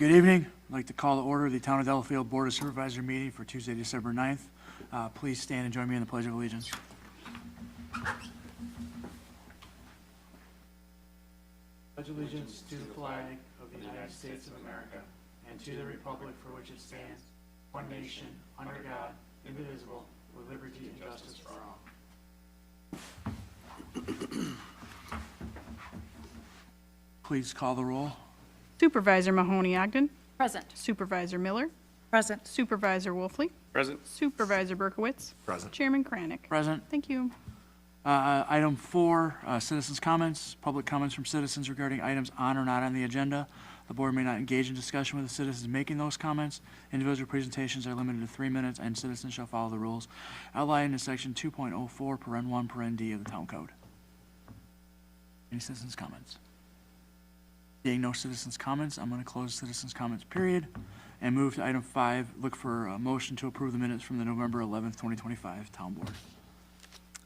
Good evening. I'd like to call to order the Town of Delafield Board of Supervisor meeting for Tuesday, December 9th. Please stand and join me in the Pledge of Allegiance. Pledge allegiance to the flag of the United States of America and to the republic for which it stands, one nation, under God, indivisible, with liberty and justice for all. Please call the roll. Supervisor Mahoney-Ogden. Present. Supervisor Miller. Present. Supervisor Wolfley. Present. Supervisor Berkowitz. Present. Chairman Kranek. Present. Thank you. Item 4, citizens' comments. Public comments from citizens regarding items on or not on the agenda. The board may not engage in discussion with the citizens making those comments. Individual presentations are limited to 3 minutes, and citizens shall follow the rules outlined in section 2.04, paren 1, paren D of the Town Code. Any citizens' comments? Being no citizens' comments, I'm going to close citizens' comments period and move to item 5. Look for a motion to approve the minutes from the November 11th, 2025 Town Board.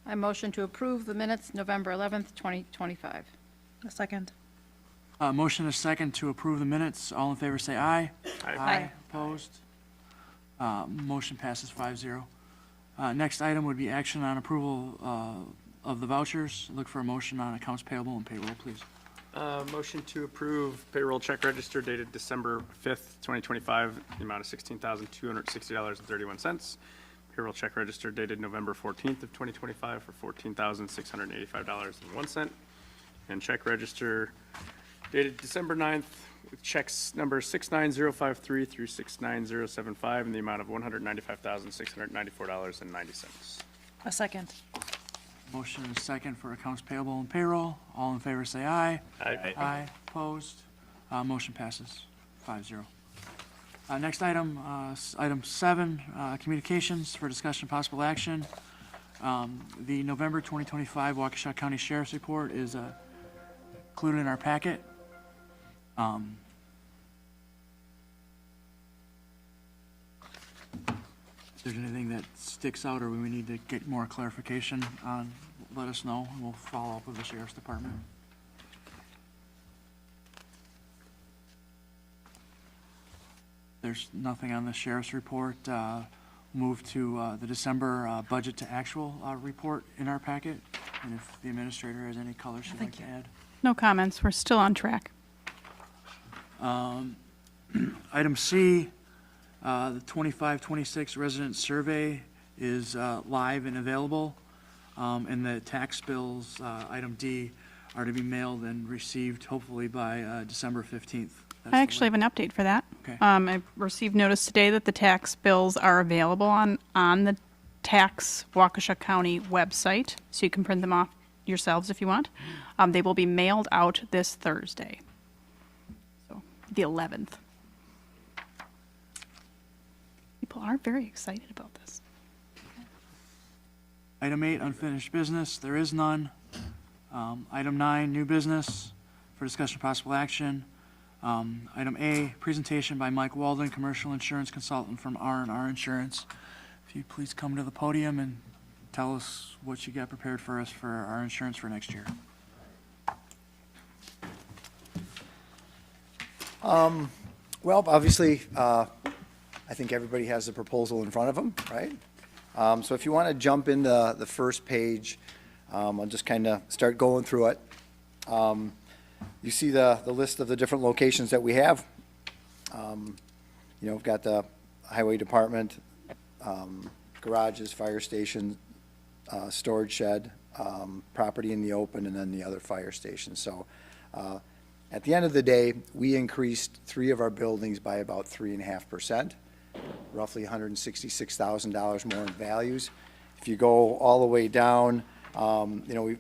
I motion to approve the minutes November 11th, 2025. A second. Motion is second to approve the minutes. All in favor say aye. Aye. Opposed? Motion passes 5-0. Next item would be action on approval of the vouchers. Look for a motion on accounts payable and payroll, please. Motion to approve payroll check register dated December 5th, 2025, the amount of $16,260.31. Payroll check register dated November 14th of 2025 for $14,685.01. And check register dated December 9th, with checks number 69053 through 69075 in the amount of $195,694.90. A second. Motion is second for accounts payable and payroll. All in favor say aye. Aye. Aye. Opposed? Motion passes 5-0. Next item, item 7, communications for discussion possible action. The November 2025 Waukesha County Sheriff's Report is included in our packet. If there's anything that sticks out or we need to get more clarification on, let us know, and we'll follow up with the Sheriff's Department. There's nothing on the Sheriff's Report. Move to the December budget to actual report in our packet. And if the administrator has any color she'd like to add. No comments. We're still on track. Item C, the 25-26 resident survey is live and available. And the tax bills, item D, are to be mailed and received hopefully by December 15th. I actually have an update for that. Okay. I received notice today that the tax bills are available on the tax Waukesha County website, so you can print them off yourselves if you want. They will be mailed out this Thursday, so the 11th. People are very excited about this. Item 8, unfinished business. There is none. Item 9, new business for discussion possible action. Item A, presentation by Mike Walden, commercial insurance consultant from R&R Insurance. If you please come to the podium and tell us what you got prepared for us for our insurance for next year. Well, obviously, I think everybody has the proposal in front of them, right? So if you want to jump into the first page, I'll just kind of start going through it. You see the list of the different locations that we have. We've got the highway department, garages, fire station, storage shed, property in the open, and then the other fire stations. So at the end of the day, we increased 3 of our buildings by about 3.5%, roughly $166,000 more in values. If you go all the way down, we've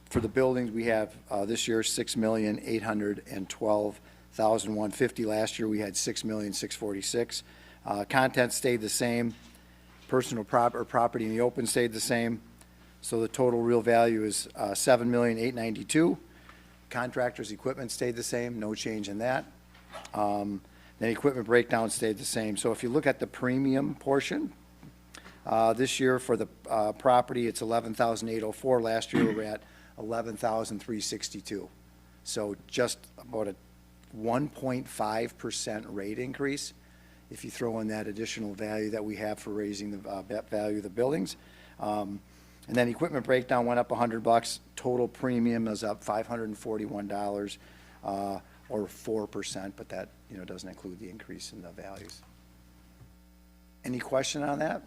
for the buildings, we have this year $6,812,150. Last year we had $6,646,000. Content stayed the same. Personal property in the open stayed the same. So the total real value is $7,892,000. Contractors' equipment stayed the same. No change in that. Then equipment breakdown stayed the same. So if you look at the premium portion, this year for the property, it's $11,804. Last year we were at $11,362. So just about a 1.5% rate increase. If you throw in that additional value that we have for raising the value of the buildings. And then equipment breakdown went up $100. Total premium is up $541, or 4%, but that, doesn't include the increase in the values. Any question on that?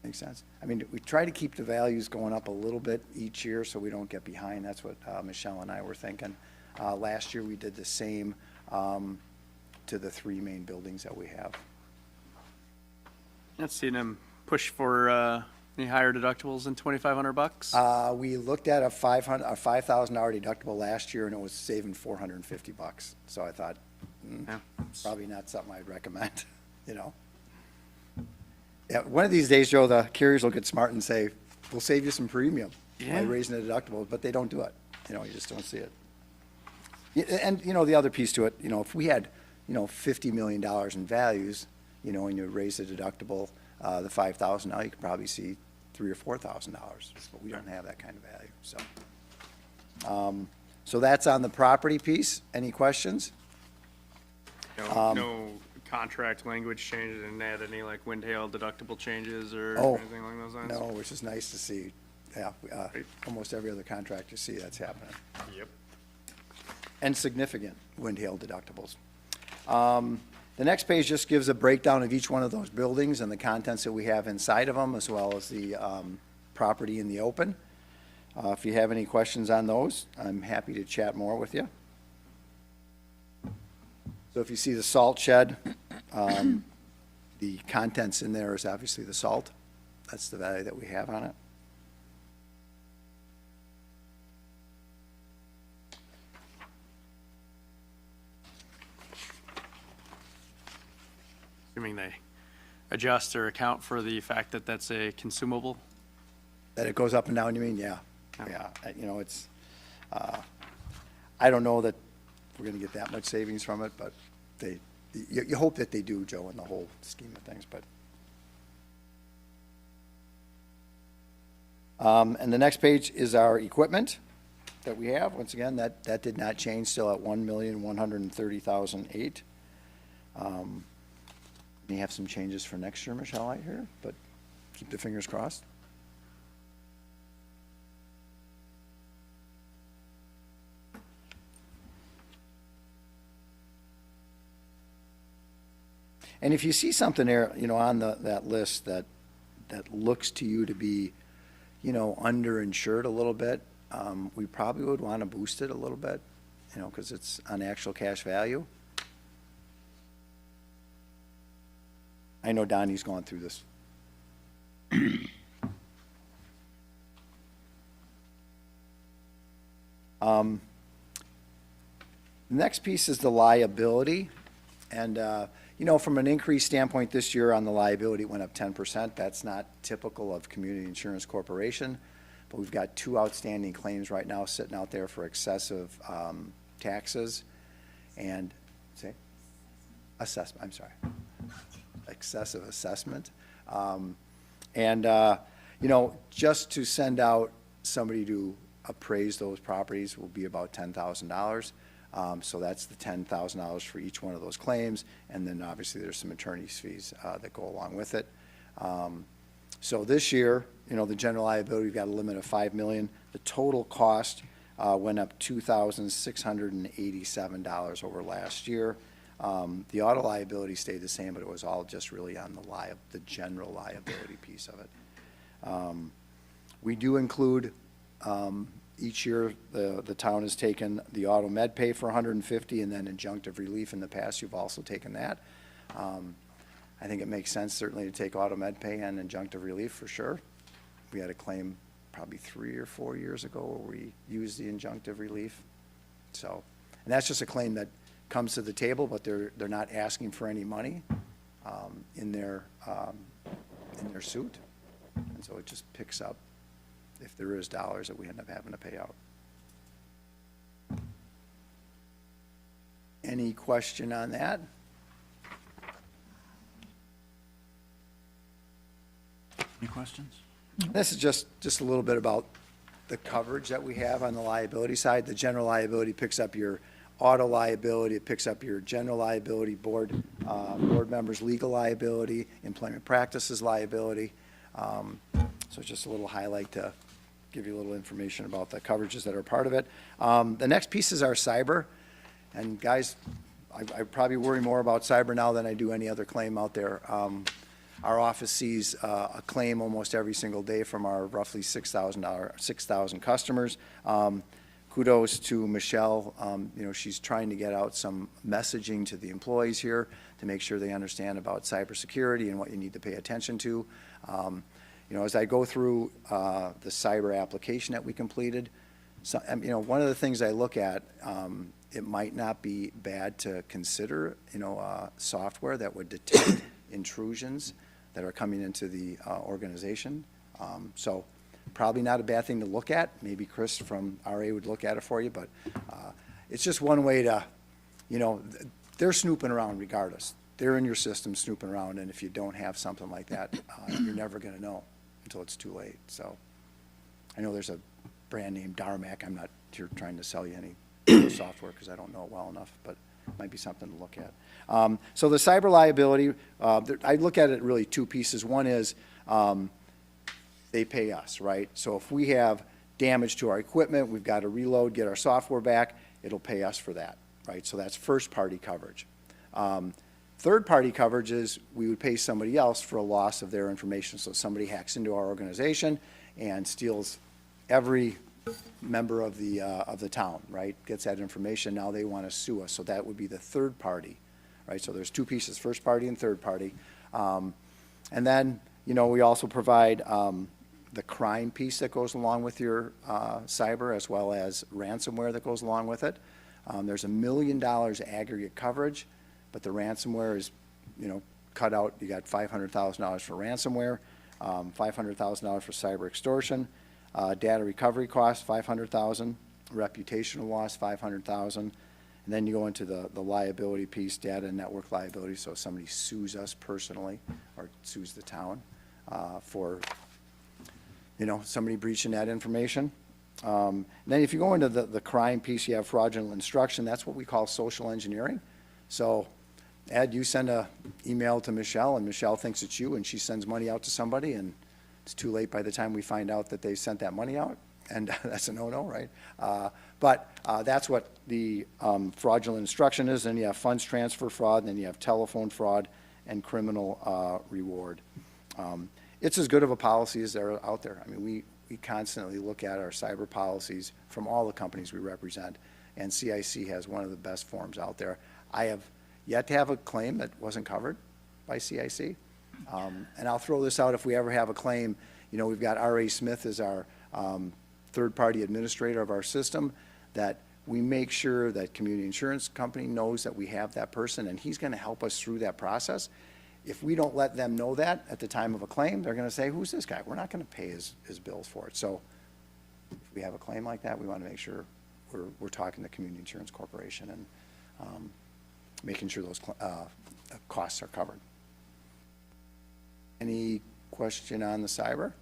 Makes sense? I mean, we try to keep the values going up a little bit each year so we don't get behind. That's what Michelle and I were thinking. Last year, we did the same to the three main buildings that we have. I've seen them push for any higher deductibles than $2,500. We looked at a $5,000 deductible last year, and it was saving $450. So I thought, Yeah. probably not something I'd recommend, Yeah, one of these days, Joe, the carriers will get smart and say, we'll save you some premium by Yeah. raising the deductible, but they don't do it. You just don't see it. And, the other piece to it, if we had, $50 million in values, and you raise the deductible, the $5,000, now you could probably see $3,000 or $4,000, but we don't have that kind of value, so. So that's on the property piece. Any questions? No contract language changes, and add any like wind hail deductible changes or Oh, anything along those lines? No, which is nice to see. Yeah, Right. almost every other contract you see, that's happening. Yep. And significant wind hail deductibles. The next page just gives a breakdown of each one of those buildings and the contents that we have inside of them, as well as the property in the open. If you have any questions on those, I'm happy to chat more with you. So if you see the salt shed, the contents in there is obviously the salt. That's the value that we have on it. Assuming they adjust or account for the fact that that's a consumable. That it goes up and down, you mean? Yeah, Yeah. yeah. It's, I don't know that we're gonna get that much savings from it, but you hope that they do, Joe, in the whole scheme of things, but. And the next page is our equipment that we have. Once again, that did not change, still at $1,130,008. May have some changes for next year, Michelle, I hear, but keep the fingers crossed. And if you see something there, on that list that looks to you to be, underinsured a little bit, we probably would want to boost it a little bit, because it's on actual cash value. I know Donnie's gone through this. The next piece is the liability. And, from an increase standpoint this year on the liability, it went up 10%. That's not typical of Community Insurance Corporation. But we've got two outstanding claims right now sitting out there for excessive taxes and, assessment, I'm sorry. Excessive assessment. Just to send out somebody to appraise those properties will be about $10,000. So that's the $10,000 for each one of those claims, and then obviously there's some attorney's fees that go along with it. So this year, the general liability, we've got a limit of $5 million. The total cost went up $2,687 over last year. The auto liability stayed the same, but it was all just really on the general liability piece of it. We do include, each year, the town has taken the auto med pay for $150, and then injunctive relief. In the past, you've also taken that. I think it makes sense certainly to take auto med pay and injunctive relief for sure. We had a claim probably 3 or 4 years ago where we used the injunctive relief. So, and that's just a claim that comes to the table, but they're not asking for any money in their suit, and so it just picks up if there is dollars that we end up having to pay out. Any question on that? Any questions? This is just a little bit about the coverage that we have on the liability side. The general liability picks up your auto liability, it picks up your general liability, board members' legal liability, employment practices liability. So it's just a little highlight to give you a little information about the coverages that are part of it. The next piece is our cyber. And guys, I probably worry more about cyber now than I do any other claim out there. Our office sees a claim almost every single day from our roughly 6,000 customers. Kudos to Michelle. You know, she's trying to get out some messaging to the employees here to make sure they understand about cybersecurity and what you need to pay attention to. You know, as I go through the cyber application that we completed, so, you know, one of the things I look at, it might not be bad to consider, you know, software that would detect intrusions that are coming into the organization. So probably not a bad thing to look at. Maybe Chris from RA would look at it for you, but it's just one way to, you know, they're snooping around regardless. They're in your system snooping around, and if you don't have something like that, you're never going to know until it's too late. So I know there's a brand name, Darmac. I'm not here trying to sell you any software because I don't know it well enough, but it might be something to look at. So the cyber liability, I look at it really two pieces. One is they pay us, right? So if we have damage to our equipment, we've got to reload, get our software back, it'll pay us for that, right? So that's first-party coverage. Third-party coverage is we would pay somebody else for a loss of their information. So somebody hacks into our organization and steals every member of the town, right? Gets that information. Now they want to sue us. So that would be the third party, right? So there's two pieces, first party and third party. And then, you know, we also provide the crime piece that goes along with your cyber, as well as ransomware that goes along with it. There's $1 million aggregate coverage, but the ransomware is, you know, cut out. You got $500,000 for ransomware, $500,000 for cyber extortion, data recovery costs, $500,000, reputational loss, $500,000, and then you go into the liability piece, data and network liability. So if somebody sues us personally or sues the town for, you know, somebody breaching that information. And then if you go into the crime piece, you have fraudulent instruction. That's what we call social engineering. So Ed, you send a email to Michelle, and Michelle thinks it's you, and she sends money out to somebody, and it's too late by the time we find out that they sent that money out, and that's a no-no, right? But that's what the fraudulent instruction is. Then you have funds transfer fraud, and then you have telephone fraud and criminal reward. It's as good of a policy as there are out there. I mean, we constantly look at our cyber policies from all the companies we represent, and CIC has one of the best forms out there. I have yet to have a claim that wasn't covered by CIC. And I'll throw this out, if we ever have a claim, you know, we've got R.A. Smith as our third-party administrator of our system, that we make sure that community insurance company knows that we have that person, and he's going to help us through that process. If we don't let them know that at the time of a claim, they're going to say, who's this guy? We're not going to pay his bills for it. So if we have a claim like that, we want to make sure we're talking to Community Insurance Corporation and making sure those costs are covered. Any question on the cyber?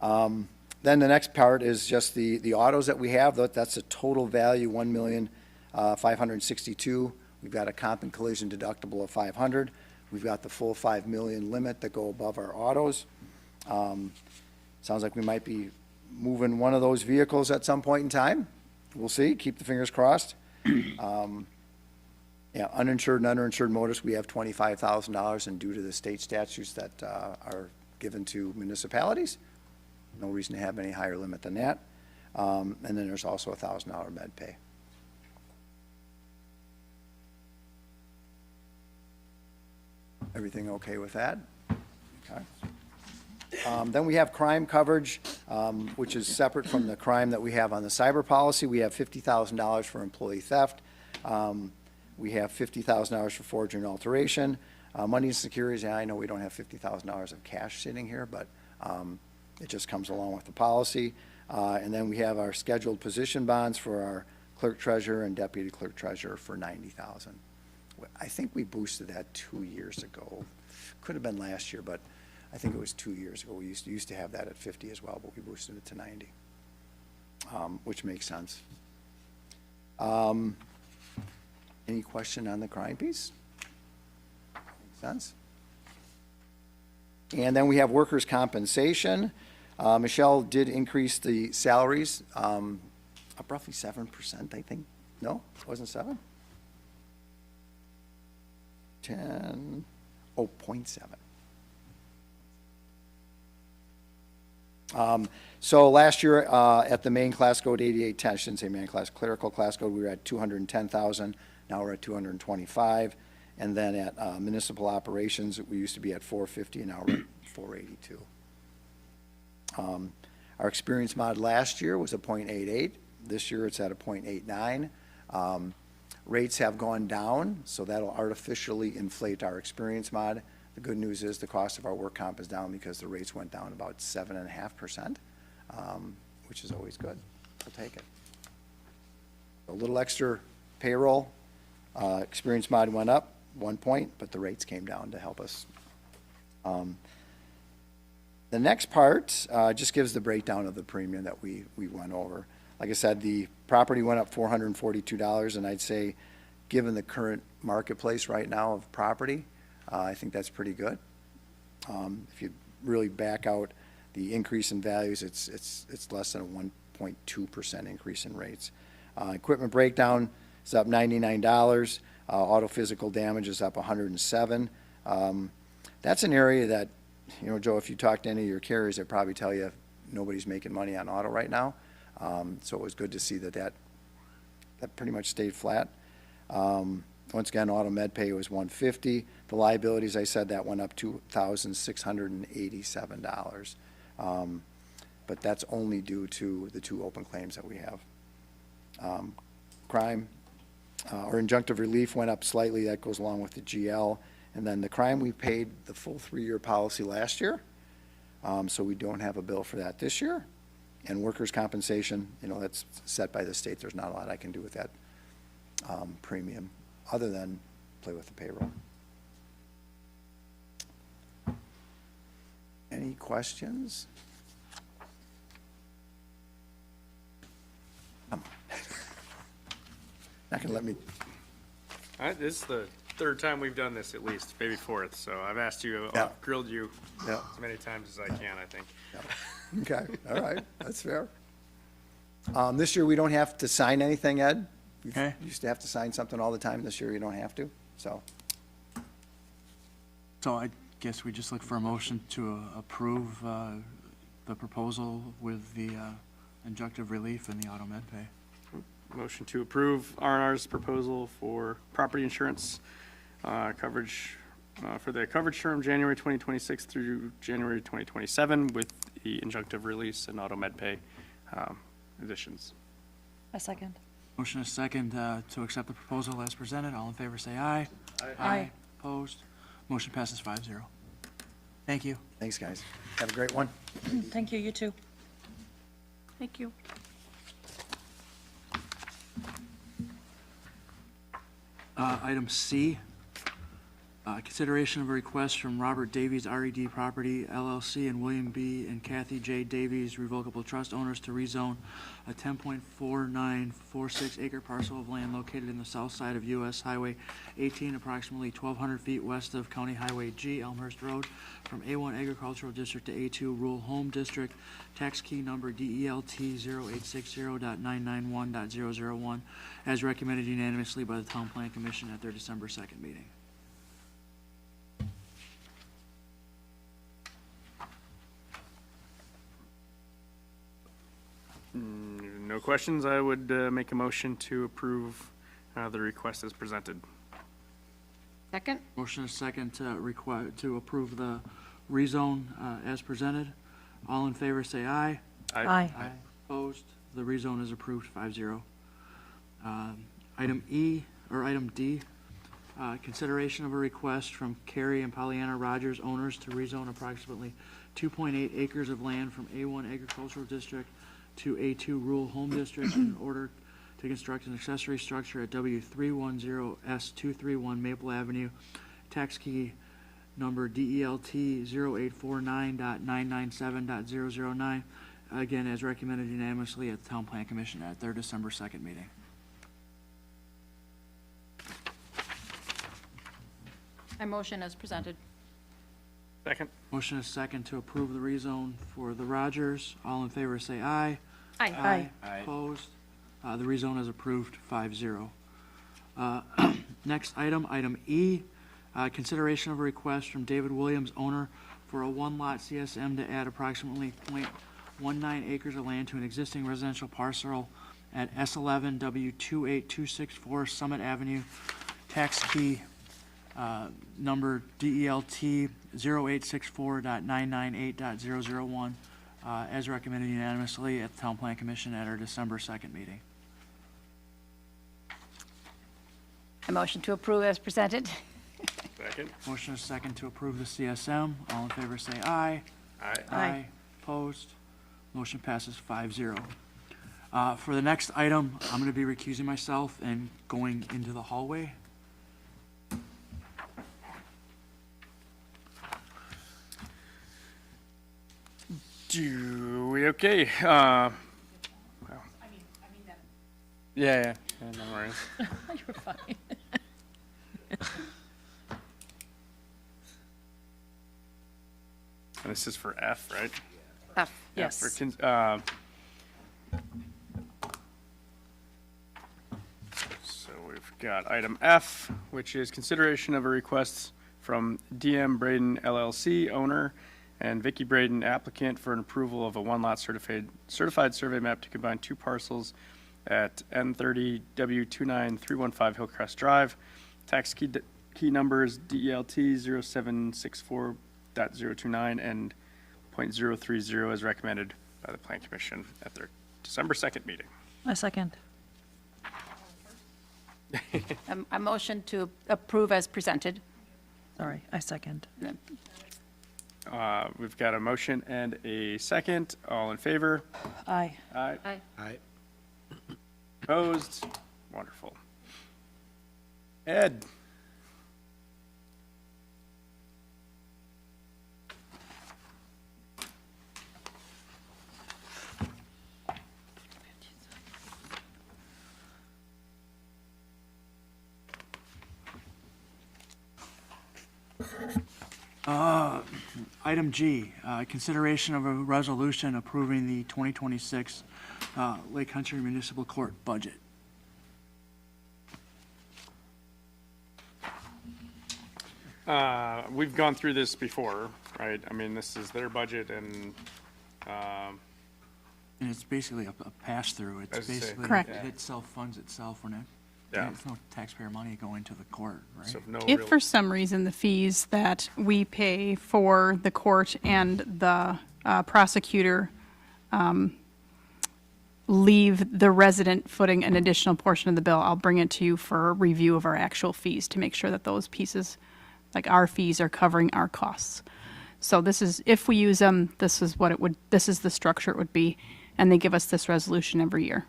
Then the next part is just the autos that we have. That's a total value, $1,562,000. We've got a comp and collision deductible of $500. We've got the full $5 million limit that go above our autos. Sounds like we might be moving one of those vehicles at some point in time. We'll see. Keep the fingers crossed. Yeah, uninsured and underinsured motorists, we have $25,000, and due to the state statutes that are given to municipalities, no reason to have any higher limit than that. And then there's also a $1,000 med pay. Everything okay with that? Okay. Then we have crime coverage, which is separate from the crime that we have on the cyber policy. We have $50,000 for employee theft. We have $50,000 for forgery and alteration. Money and securities, yeah, I know we don't have $50,000 of cash sitting here, but it just comes along with the policy. And then we have our scheduled position bonds for our clerk treasurer and deputy clerk treasurer for $90,000. I think we boosted that 2 years ago. Could have been last year, but I think it was 2 years ago. We used to have that at 50 as well, but we boosted it to 90. which makes sense. Any question on the crime piece? Makes sense. And then we have workers' compensation. Michelle did increase the salaries, up roughly 7%, I think. No, it wasn't 7? 10, oh, 0.7. So last year, at the main class code 8810, I shouldn't say main class, clerical class code, we were at 210,000. Now we're at 225. And then at municipal operations, we used to be at 450, and now we're at 482. Our experience mod last year was a 0.88. This year it's at a 0.89. Rates have gone down, so that'll artificially inflate our experience mod. The good news is the cost of our work comp is down because the rates went down about 7.5%, which is always good. We'll take it. A little extra payroll. Experience mod went up 1 point, but the rates came down to help us. The next part just gives the breakdown of the premium that we went over. Like I said, the property went up $442, and I'd say, given the current marketplace right now of property, I think that's pretty good. If you really back out the increase in values, it's less than a 1.2% increase in rates. Equipment breakdown is up $99. Auto physical damage is up $107. That's an area that, you know, Joe, if you talk to any of your carriers, they probably tell you nobody's making money on auto right now. So it was good to see that pretty much stayed flat. Once again, auto med pay was $150. The liabilities, I said, that went up $2,687. But that's only due to the 2 open claims that we have. Crime or injunctive relief went up slightly. That goes along with the GL. And then the crime, we paid the full 3-year policy last year. So we don't have a bill for that this year. And workers' compensation, you know, that's set by the state. There's not a lot I can do with that premium other than play with the payroll. Any questions? Come on. Not gonna let me. This is the 3rd time we've done this, at least, maybe 4th. So I've asked you, Yeah. I've grilled you Yeah. as many times as I can, I think. Okay, all right, that's fair. This year, we don't have to sign anything, Ed. We Okay. used to have to sign something all the time. This year, you don't have to, so. So I guess we just look for a motion to approve the proposal with the injunctive relief and the auto med pay. Motion to approve R&R's proposal for property insurance coverage for the coverage term January 2026 through January 2027 with the injunctive release and auto med pay additions. A second. Motion is second to accept the proposal as presented. All in favor, say aye. Aye. Opposed? Motion passes 5-0. Thank you. Thanks, guys. Have a great one. Thank you, you too. Thank you. Item C, consideration of a request from Robert Davies RED Property LLC and William B. and Kathy J. Davies Revocable Trust owners to rezone a 10.4946 acre parcel of land located in the south side of US Highway 18, approximately 1,200 feet west of County Highway G, Elmhurst Road, from A1 Agricultural District to A2 Rural Home District, tax key number DELT 0860.991.001, as recommended unanimously by the Town Plan Commission at their December 2nd meeting. No questions. I would make a motion to approve the request as presented. Second? Motion is second to approve the rezone as presented. All in favor, say aye. Aye. Opposed? The rezone is approved 5-0. Item E, or item D, consideration of a request from Carrie and Pollyanna Rogers, owners, to rezone approximately 2.8 acres of land from A1 Agricultural District to A2 Rural Home District in order to construct an accessory structure at W310S231 Maple Avenue, tax key number DELT 0849.997.009, again, as recommended unanimously at the Town Plan Commission at their December 2nd meeting. I motion as presented. Second. Motion is second to approve the rezone for the Rogers. All in favor say aye. Aye. Aye. Opposed? The rezone is approved 5-0. Next item, item E, consideration of a request from David Williams, owner, for a one-lot CSM to add approximately .19 acres of land to an existing residential parcel at S11 W28264 Summit Avenue, tax key number DELT 0864.998.001, as recommended unanimously at the Town Plan Commission at our December 2nd meeting. I motion to approve as presented. Second. Motion is second to approve the CSM. All in favor say aye. Aye. Aye. Opposed? Motion passes 5-0. For the next item, I'm going to be recusing myself and going into the hallway. Okay. Wow. Yeah. No worries. You're fine. And this is for F, right? F, Yeah, yes. for so we've got item F, which is consideration of a request from DM Braden LLC, owner, and Vicky Braden, applicant, for an approval of a one-lot certified survey map to combine two parcels at N30 W29315 Hillcrest Drive. Tax key numbers DELT 0764.029 and .030 as recommended by the Plan Commission at their December 2nd meeting. I second. I motion to approve as presented. Sorry, I second. We've got a motion and a second. All in favor? Aye. Aye. Aye. Opposed? Wonderful. Ed? Item G, consideration of a resolution approving the 2026 Lake Country Municipal Court budget. We've gone through this before, right? I mean, this is their budget and, And it's basically a pass-through. It's I was gonna say, basically, Correct. it self-funds itself. We're not, Yeah. there's no taxpayer money going to the court, right? so no If real. for some reason the fees that we pay for the court and the prosecutor leave the resident footing an additional portion of the bill, I'll bring it to you for a review of our actual fees to make sure that those pieces, like our fees, are covering our costs. So this is, if we use them, this is what it would, this is the structure it would be, and they give us this resolution every year.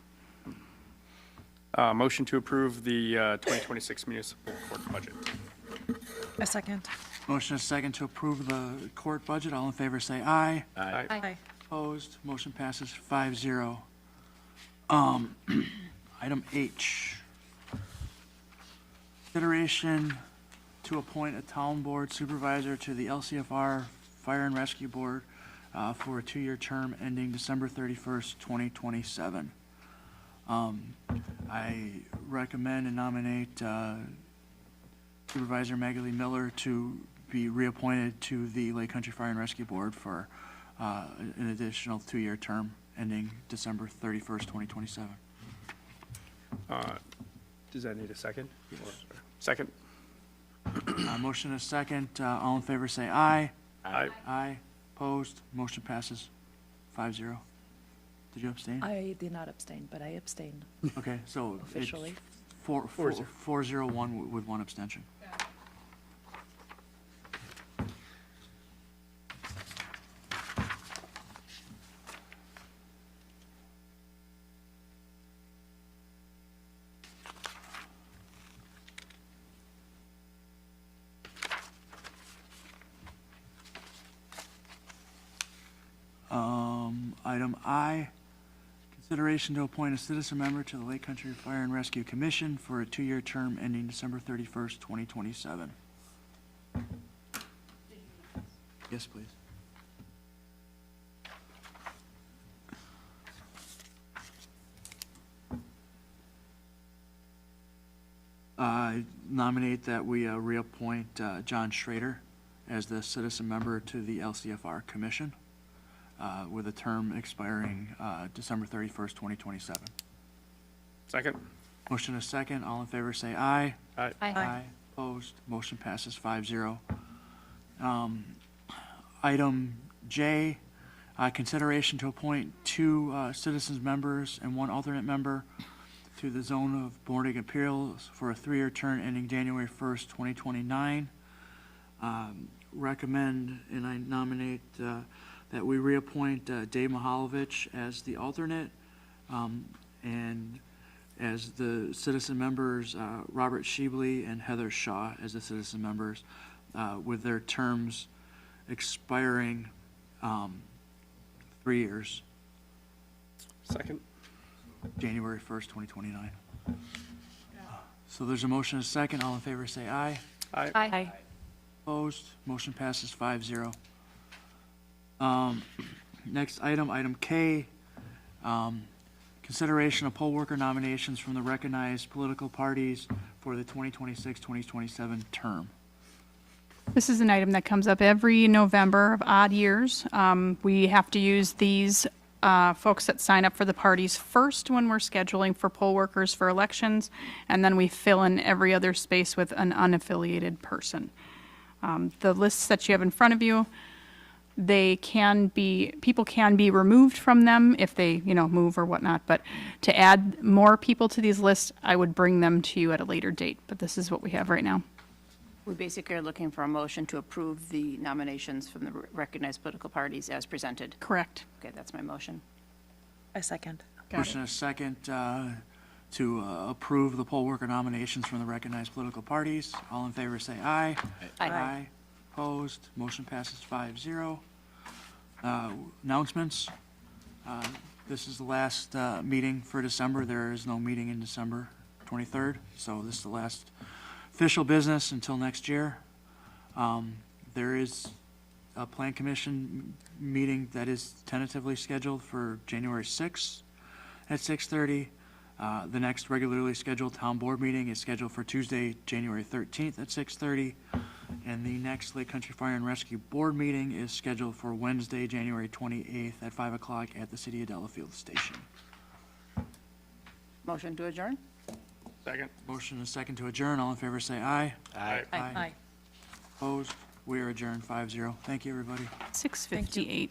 Motion to approve the 2026 municipal court budget. I second. Motion is second to approve the court budget. All in favor say aye. Aye. Aye. Opposed, motion passes 5-0. Item H. Consideration to appoint a town board supervisor to the LCFR Fire and Rescue Board for a 2-year term ending December 31st, 2027. I recommend and nominate Supervisor Magali Miller to be reappointed to the Lake Country Fire and Rescue Board for an additional 2-year term ending December 31st, 2027. Does that need a second? Or- Second? Motion is second. All in favor say aye. Aye. Aye. Opposed. Motion passes 5-0. Did you abstain? I did not abstain, but I abstain Okay, so it's officially. 4-0-1 with one abstention. Item I, consideration to appoint a citizen member to the Lake Country Fire and Rescue Commission for a 2-year term ending December 31st, 2027. Yes, please. I nominate that we reappoint John Schrader as the citizen member to the LCFR Commission with a term expiring December 31st, 2027. Second. Motion is second. All in favor say aye. Aye. Opposed? Motion passes 5-0. Item J, consideration to appoint 2 citizens members and 1 alternate member to the Zone of Boarding Appeals for a 3-year term ending January 1st, 2029. Recommend and I nominate that we reappoint Dave Mihalovich as the alternate, and as the citizen members, Robert Shebley and Heather Shaw as the citizen members, with their terms expiring 3 years, Second. January 1st, 2029. So there's a motion and a second. All in favor say aye. Aye. Aye. Opposed? Motion passes 5-0. Next item, item K, consideration of poll worker nominations from the recognized political parties for the 2026-2027 term. This is an item that comes up every November of odd years. We have to use these folks that sign up for the parties first when we're scheduling for poll workers for elections, and then we fill in every other space with an unaffiliated person. The lists that you have in front of you, people can be removed from them if they, move or whatnot, but to add more people to these lists, I would bring them to you at a later date, but this is what we have right now. We basically are looking for a motion to approve the nominations from the recognized political parties as presented. Correct. Okay, that's my motion. I second. Motion and a second to approve the poll worker nominations from the recognized political parties. All in favor say aye. Aye. Opposed? Motion passes 5-0. Announcements. This is the last meeting for December. There is no meeting in December 23rd, so this is the last official business until next year. There is a plan commission meeting that is tentatively scheduled for January 6th at 6:30. The next regularly scheduled town board meeting is scheduled for Tuesday, January 13th at 6:30. And the next Lake Country Fire and Rescue Board meeting is scheduled for Wednesday, January 28th at 5 o'clock at the City of Delafield Station. Motion to adjourn? Second. Motion and a second to adjourn. All in favor say aye. Aye. Aye. Opposed? We are adjourned 5-0. Thank you, everybody. 6:58.